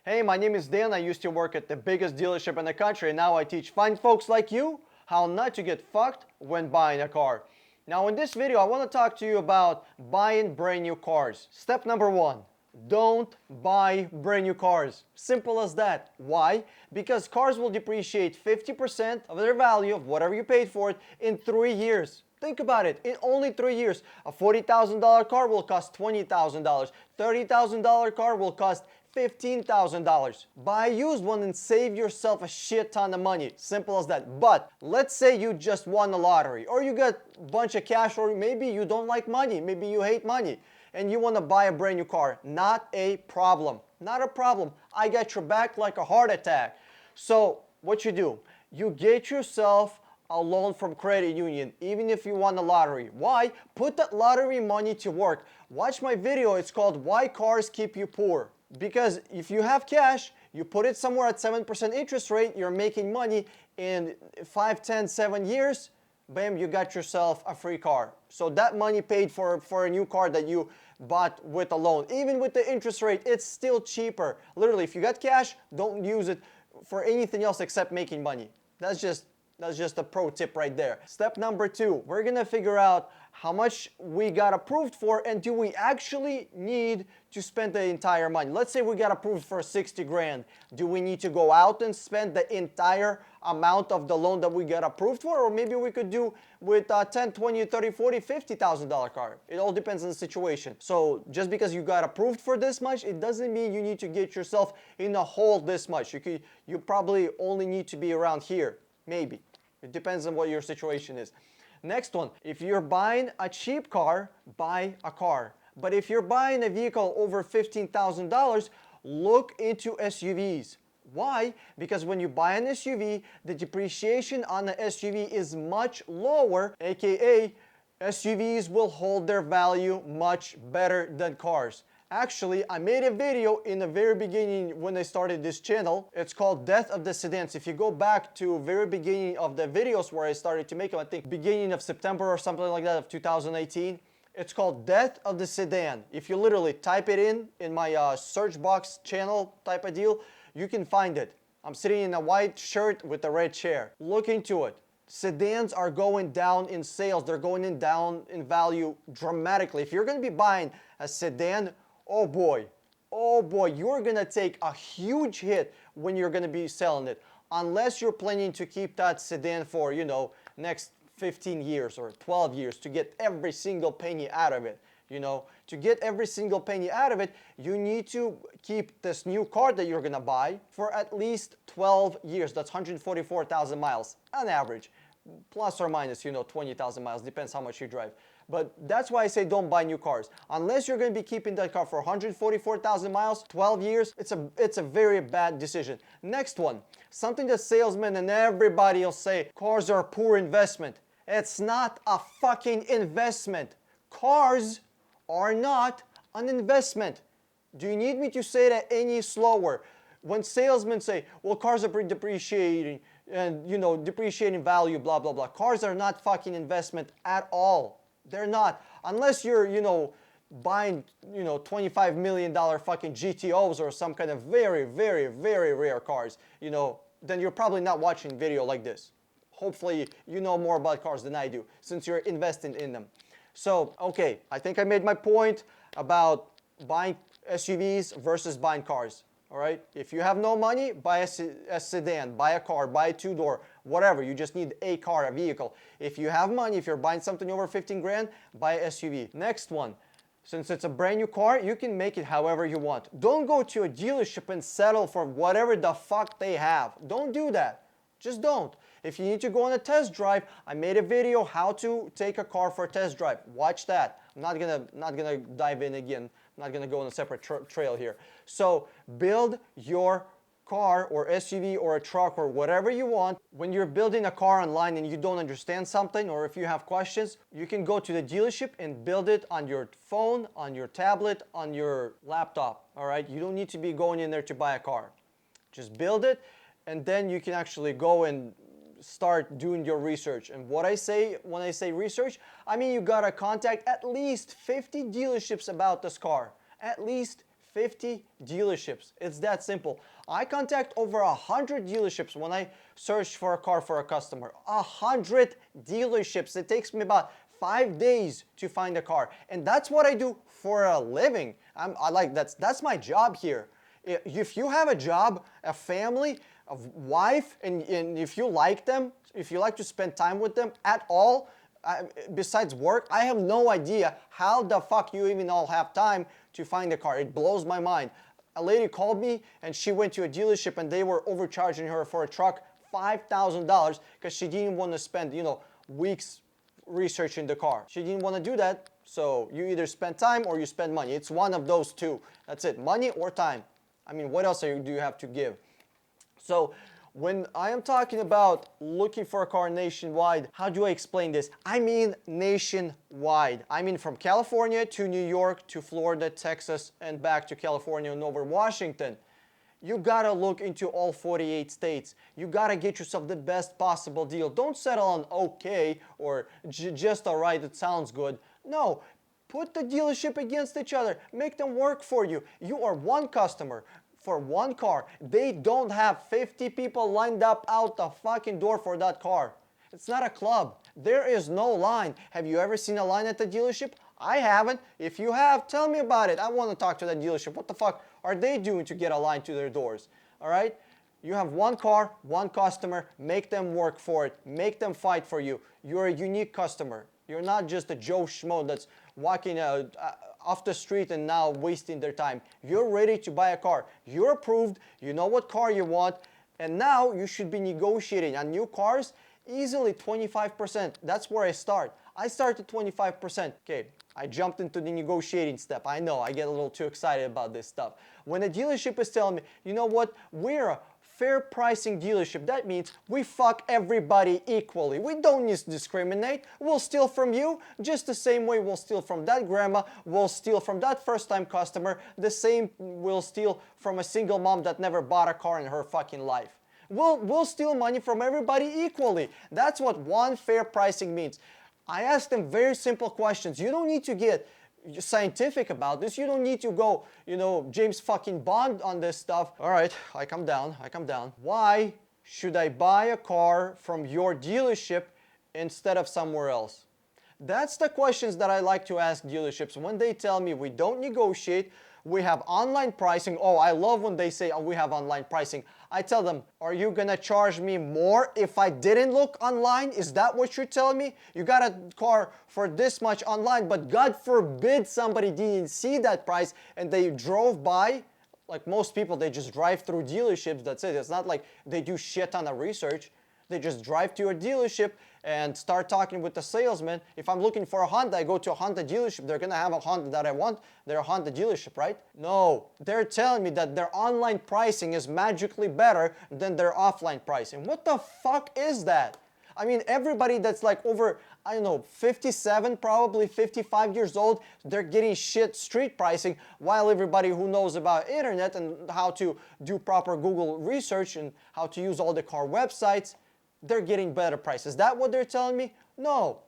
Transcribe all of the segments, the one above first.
Hey, my name is Dan. I used to work at the biggest dealership in the country, and now I teach fine folks like you how not to get fucked when buying a car. Now in this video, I want to talk to you about buying brand new cars. Step number one, don't buy brand new cars. Simple as that. Why? Because cars will depreciate 50% of their value of whatever you paid for it in 3 years. Think about it, in only 3 years, a $40,000 car will cost $20,000. $30,000 car will cost $15,000. Buy a used one and save yourself a shit ton of money. Simple as that. But let's say you just won the lottery, or you got a bunch of cash, or maybe you don't like money, maybe you hate money, and you want to buy a brand new car. Not a problem. Not a problem. I got your back like a heart attack. So what you do, you get yourself a loan from credit union, even if you won the lottery. Why? Put that lottery money to work. Watch my video. It's called Why Cars Keep You Poor. Because if you have cash, you put it somewhere at 7% interest rate, you're making money in 5, 10, 7 years, bam, you got yourself a free car. So that money paid for a new car that you bought with a loan. Even with the interest rate, it's still cheaper. Literally, if you got cash, don't use it for anything else except making money. That's just a pro tip right there. Step number two, we're gonna figure out how much we got approved for, and do we actually need to spend the entire money. Let's say we got approved for 60 grand. Do we need to go out and spend the entire amount of the loan that we got approved for? Or maybe we could do with 10, 20, 30, 40, $50,000 car. It all depends on the situation. So just because you got approved for this much, it doesn't mean you need to get yourself in a hole this much. You probably only need to be around here. Maybe. It depends on what your situation is. Next one, if you're buying a cheap car, buy a car. But if you're buying a vehicle over $15,000, look into SUVs. Why? Because when you buy an SUV, the depreciation on the SUV is much lower, aka SUVs will hold their value much better than cars. Actually, I made a video in the very beginning when I started this channel. It's called Death of the Sedans. If you go back to very beginning of the videos where I started to make them, I think beginning of September or something like that of 2018, it's called Death of the Sedan. If you literally type it in my search box channel type of deal, you can find it. I'm sitting in a white shirt with a red chair. Look into it. Sedans are going down in sales. They're going down in value dramatically. If you're going to be buying a sedan, oh boy, you're gonna take a huge hit when you're gonna be selling it, unless you're planning to keep that sedan for, next 15 years or 12 years to get every single penny out of it. To get every single penny out of it, you need to keep this new car that you're gonna buy for at least 12 years. That's 144,000 miles on average, plus or minus, 20,000 miles, depends how much you drive. But that's why I say don't buy new cars. Unless you're going to be keeping that car for 144,000 miles, 12 years, it's a very bad decision. Next one, something that salesmen and everybody will say, cars are a poor investment. It's not a fucking investment. Cars are not an investment. Do you need me to say that any slower? When salesmen say, well, cars are depreciating and, depreciating value, blah, blah, blah. Cars are not fucking investment at all. They're not. Unless you're, buying, $25 million fucking GTOs or some kind of very, very, very rare cars, then you're probably not watching video like this. Hopefully, you know more about cars than I do, since you're investing in them. So, okay, I think I made my point about buying SUVs versus buying cars. All right, if you have no money, buy a sedan, buy a car, buy a two-door, whatever. You just need a car, a vehicle. If you have money, if you're buying something over 15 grand, buy an SUV. Next one, since it's a brand new car, you can make it however you want. Don't go to a dealership and settle for whatever the fuck they have. Don't do that. Just don't. If you need to go on a test drive, I made a video how to take a car for a test drive. Watch that. I'm not gonna dive in again. I'm not gonna go on a separate trail here. So build your car or SUV or a truck or whatever you want. When you're building a car online and you don't understand something, or if you have questions, you can go to the dealership and build it on your phone, on your tablet, on your laptop. All right, you don't need to be going in there to buy a car. Just build it, and then you can actually go and start doing your research. And what I say when I say research, I mean you gotta contact at least 50 dealerships about this car. At least 50 dealerships. It's that simple. I contact over 100 dealerships when I search for a car for a customer. 100 dealerships. It takes me about 5 days to find a car, and that's what I do for a living. That's my job here. If you have a job, a family, a wife, and if you like them, if you like to spend time with them at all, besides work, I have no idea how the fuck you even all have time to find a car. It blows my mind. A lady called me and she went to a dealership and they were overcharging her for a truck $5,000 because she didn't want to spend, weeks researching the car. She didn't want to do that, so you either spend time or you spend money. It's one of those two. That's it, money or time. I mean, what else do you have to give? So when I am talking about looking for a car nationwide, how do I explain this? I mean nationwide. I mean from California to New York to Florida, Texas, and back to California and over Washington. You gotta look into all 48 states. You gotta get yourself the best possible deal. Don't settle on okay or just alright, it sounds good. No, put the dealership against each other. Make them work for you. You are one customer for one car. They don't have 50 people lined up out the fucking door for that car. It's not a club. There is no line. Have you ever seen a line at the dealership? I haven't. If you have, tell me about it. I want to talk to that dealership. What the fuck are they doing to get a line to their doors? All right? You have one car, one customer. Make them work for it. Make them fight for you. You're a unique customer. You're not just a Joe Schmo that's walking off the street and now wasting their time. You're ready to buy a car. You're approved. You know what car you want. And now you should be negotiating on new cars easily 25%. That's where I start. I start at 25%. Okay, I jumped into the negotiating step. I know, I get a little too excited about this stuff. When a dealership is telling me, you know what, we're a fair pricing dealership, that means we fuck everybody equally. We don't discriminate. We'll steal from you just the same way we'll steal from that grandma, we'll steal from that first-time customer, the same we'll steal from a single mom that never bought a car in her fucking life. We'll steal money from everybody equally. That's what one fair pricing means. I ask them very simple questions. You don't need to get scientific about this. You don't need to go, James fucking Bond on this stuff. All right, I come down. Why should I buy a car from your dealership instead of somewhere else? That's the questions that I like to ask dealerships when they tell me we don't negotiate, we have online pricing. Oh, I love when they say, oh, we have online pricing. I tell them, are you gonna charge me more if I didn't look online? Is that what you're telling me? You got a car for this much online, but God forbid somebody didn't see that price and they drove by. Like most people, they just drive through dealerships, that's it. It's not like they do shit ton of research. They just drive to a dealership and start talking with the salesman. If I'm looking for a Honda, I go to a Honda dealership. They're gonna have a Honda that I want. They're a Honda dealership, right? No, they're telling me that their online pricing is magically better than their offline pricing. What the fuck is that? I mean, everybody that's like over, 57, probably 55 years old, they're getting shit street pricing, while everybody who knows about internet and how to do proper Google research and how to use all the car websites, they're getting better prices. Is that what they're telling me? No.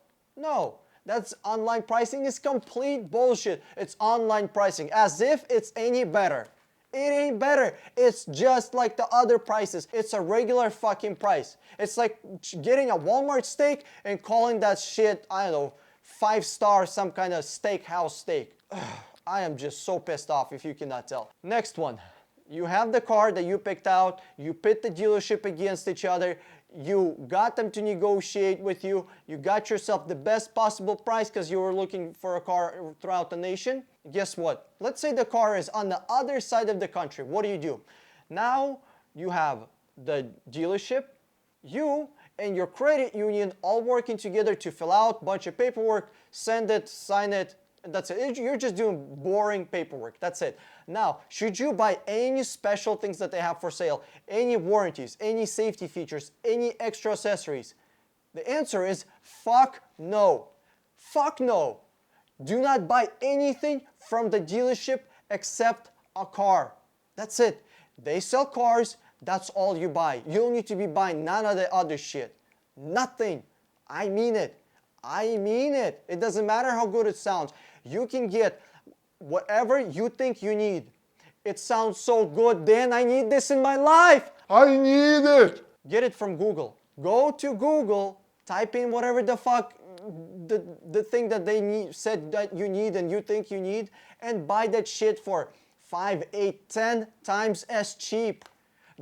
That's online pricing is complete bullshit. It's online pricing, as if it's any better. It ain't better. It's just like the other prices. It's a regular fucking price. It's like getting a Walmart steak and calling that shit, 5-star, some kind of steakhouse steak. I am just so pissed off if you cannot tell. Next one. You have the car that you picked out. You pit the dealership against each other. You got them to negotiate with you. You got yourself the best possible price because you were looking for a car throughout the nation. Guess what? Let's say the car is on the other side of the country. What do? Now you have the dealership, you and your credit union all working together to fill out a bunch of paperwork, send it, sign it, and that's it. You're just doing boring paperwork. That's it. Now, should you buy any special things that they have for sale, any warranties, any safety features, any extra accessories? The answer is fuck no. Fuck no. Do not buy anything from the dealership except a car. That's it. They sell cars. That's all you buy. You don't need to be buying none of the other shit. Nothing. I mean it. I mean it. It doesn't matter how good it sounds. You can get whatever you think you need. It sounds so good, Dan. I need this in my life. I need it. Get it from Google. Go to Google, type in whatever the fuck the thing that they said that you need and you think you need, and buy that shit for 5, 8, 10 times as cheap.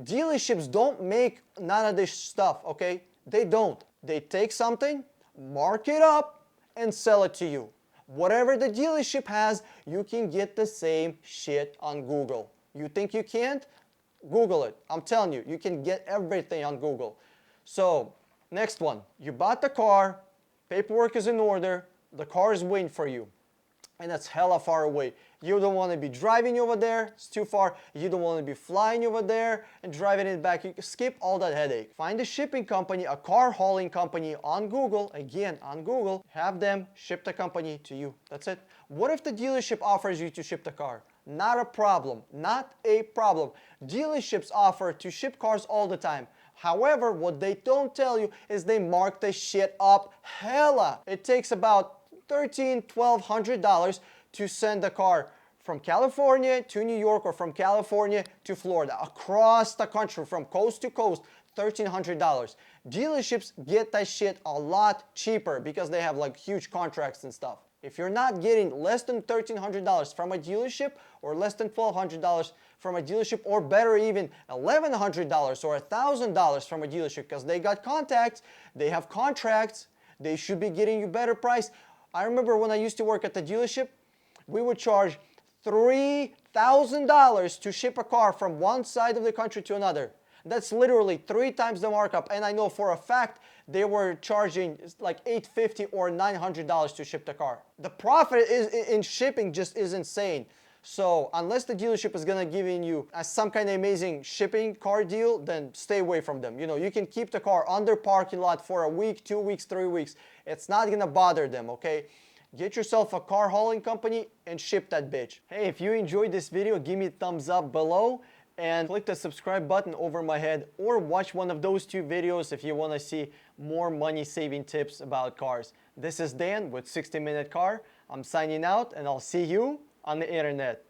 Dealerships don't make none of this stuff, okay? They don't. They take something, mark it up, and sell it to you. Whatever the dealership has, you can get the same shit on Google. You think you can't? Google it. I'm telling you, you can get everything on Google. So, next one. You bought the car, paperwork is in order, the car is waiting for you. And that's hella far away. You don't want to be driving over there, it's too far. You don't want to be flying over there and driving it back. You can skip all that headache. Find a shipping company, a car hauling company on Google, again on Google, have them ship the company to you. That's it. What if the dealership offers you to ship the car? Not a problem, not a problem. Dealerships offer to ship cars all the time. However, what they don't tell you is they mark the shit up hella. It takes about $1,200 to send a car from California to New York or from California to Florida, across the country from coast to coast, $1,300. Dealerships get that shit a lot cheaper because they have like huge contracts and stuff. If you're not getting less than $1,300 from a dealership or less than $1,200 from a dealership, or better even $1,100 or $1,000 from a dealership because they got contacts, they have contracts, they should be getting you better price. I remember when I used to work at the dealership, we would charge $3,000 to ship a car from one side of the country to another. That's literally 3 times the markup, and I know for a fact they were charging like $850 or $900 to ship the car. The profit in shipping just is insane. So unless the dealership is gonna give you some kind of amazing shipping car deal, then stay away from them. You know, you can keep the car on their parking lot for a week, 2 weeks, 3 weeks. It's not gonna bother them, okay? Get yourself a car hauling company and ship that bitch. Hey, if you enjoyed this video, give me a thumbs up below and click the subscribe button over my head, or watch one of those 2 videos if you wanna see more money saving tips about cars. This is Dan with 60 Minute Car. I'm signing out, and I'll see you on the internet.